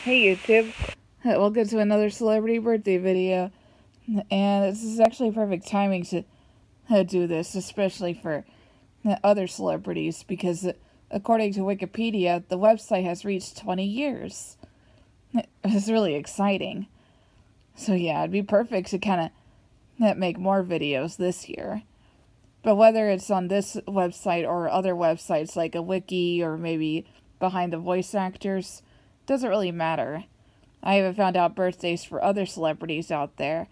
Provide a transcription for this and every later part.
Hey YouTube, welcome to another celebrity birthday video, and this is actually perfect timing to do this, especially for other celebrities, because according to Wikipedia, the website has reached 20 years. It's really exciting. So yeah, it'd be perfect to kind of make more videos this year. But whether it's on this website or other websites like a wiki or maybe behind the voice actors, doesn't really matter. I even found out birthdays for other celebrities out there,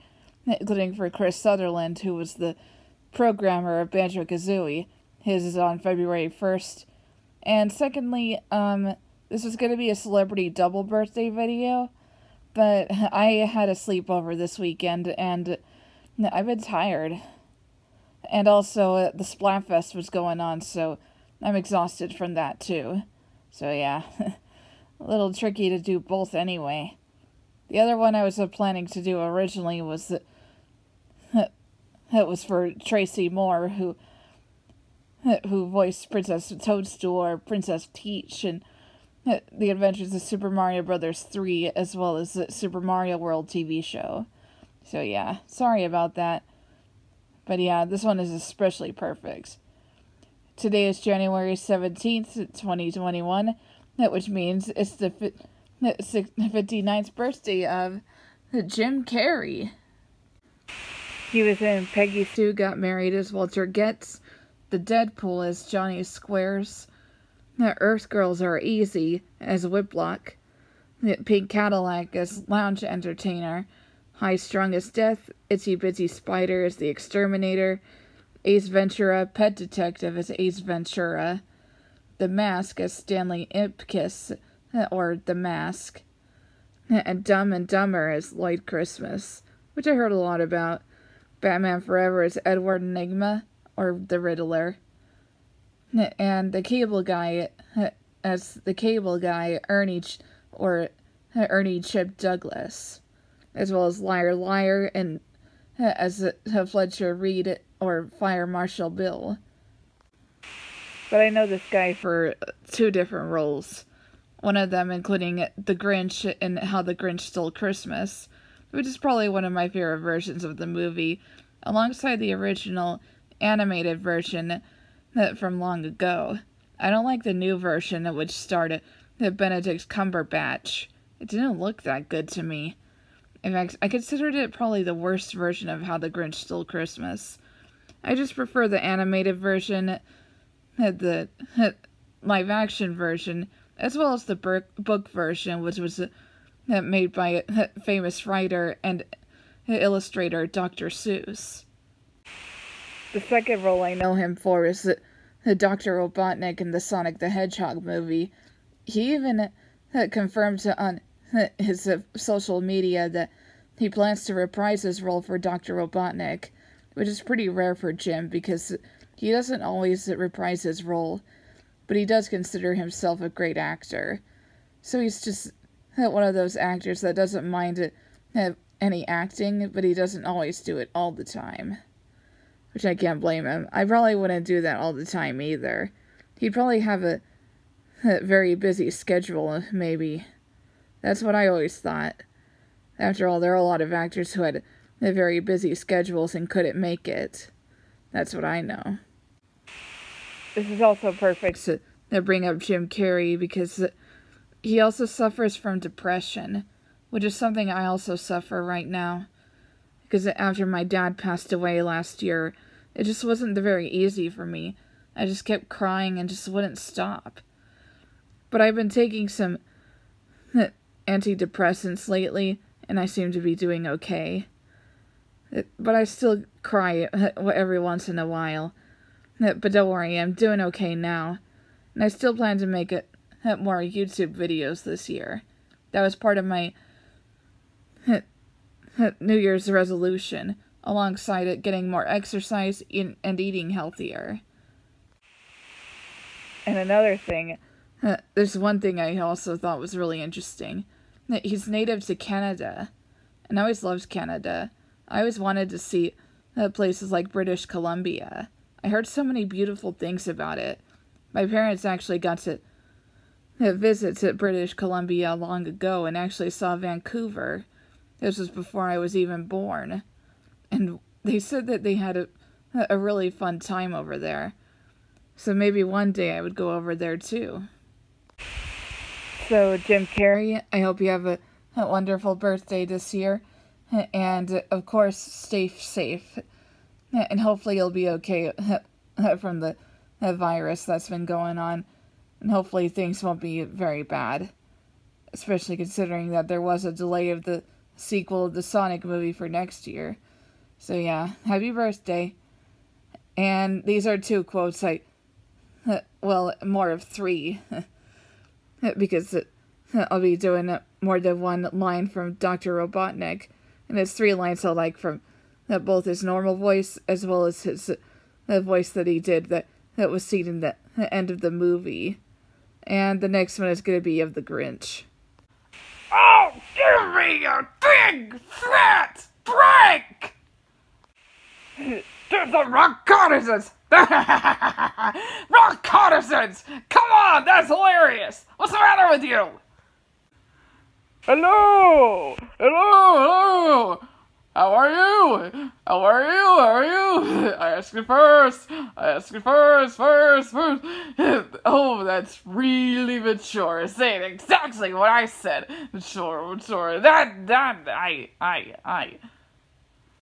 including for Chris Sutherland, who was the programmer of Banjo-Kazooie. His is on February 1st. And secondly, this was going to be a celebrity double birthday video, but I had a sleepover this weekend, and I've been tired. And also, the Splatfest was going on, so I'm exhausted from that too. So yeah, a little tricky to do both anyway. The other one I was planning to do originally was it was for Tracy Moore, who voiced Princess Toadstool or Princess Peach in The Adventures of Super Mario Bros. 3, as well as the Super Mario World TV show. So yeah, sorry about that. But yeah, this one is especially perfect. Today is January 17th, 2021, which means it's the 59th birthday of Jim Carrey. He was in Peggy Sue Got Married as Walter Getz, The Deadpool as Johnny Squares, Earth Girls Are Easy as Whiplock, Pink Cadillac as Lounge Entertainer, High Strung as Death, Itsy Bitsy Spider as The Exterminator, Ace Ventura, Pet Detective as Ace Ventura, The Mask as Stanley Ipkiss, or The Mask, and Dumb and Dumber as Lloyd Christmas, which I heard a lot about. Batman Forever as Edward Enigma, or The Riddler, and the Cable Guy as the Cable Guy, Ernie Chip Douglas, as well as Liar Liar and as Fletcher Reed or Fire Marshal Bill. But I know this guy for two different roles. One of them including the Grinch in How the Grinch Stole Christmas, which is probably one of my favorite versions of the movie, alongside the original animated version from long ago. I don't like the new version which starred Benedict Cumberbatch. It didn't look that good to me. In fact, I considered it probably the worst version of How the Grinch Stole Christmas. I just prefer the animated version, the live-action version, as well as the book version, which was made by famous writer and illustrator Dr. Seuss. The second role I know him for is Dr. Robotnik in the Sonic the Hedgehog movie. He even confirmed on his social media that he plans to reprise his role for Dr. Robotnik, which is pretty rare for Jim because he doesn't always reprise his role, but he does consider himself a great actor. So he's just one of those actors that doesn't mind any acting, but he doesn't always do it all the time. Which I can't blame him. I probably wouldn't do that all the time either. He'd probably have a very busy schedule, maybe. That's what I always thought. After all, there are a lot of actors who had very busy schedules and couldn't make it. That's what I know. This is also perfect to bring up Jim Carrey because he also suffers from depression, which is something I also suffer right now. Because after my dad passed away last year, it just wasn't very easy for me. I just kept crying and just wouldn't stop. But I've been taking some antidepressants lately, and I seem to be doing okay. But I still cry every once in a while. But don't worry, I'm doing okay now. And I still plan to make more YouTube videos this year. That was part of my New Year's resolution, alongside it getting more exercise and eating healthier. And another thing, there's one thing I also thought was really interesting. He's native to Canada, and I always loved Canada. I always wanted to see places like British Columbia. I heard so many beautiful things about it. My parents actually got to a visit to British Columbia long ago and actually saw Vancouver. This was before I was even born. And they said that they had a really fun time over there. So maybe one day I would go over there too. So, Jim Carrey, I hope you have a wonderful birthday this year. And, of course, stay safe. And hopefully you'll be okay from the virus that's been going on. And hopefully things won't be very bad. Especially considering that there was a delay of the sequel of the Sonic movie for next year. So yeah, happy birthday. And these are 2 quotes well, more of 3. Because I'll be doing more than 1 line from Dr. Robotnik. And it's 3 lines I like from both his normal voice as well as his voice that he did that was seen in the end of the movie. And the next one is going to be of the Grinch. Oh, give me a big fat break! To the reconnaissance! Reconnaissance! Come on, that's hilarious! What's the matter with you? Hello! Hello! How are you? How are you? How are you? I ask you first. First. Oh, that's really mature. Saying exactly what I said. Mature. I.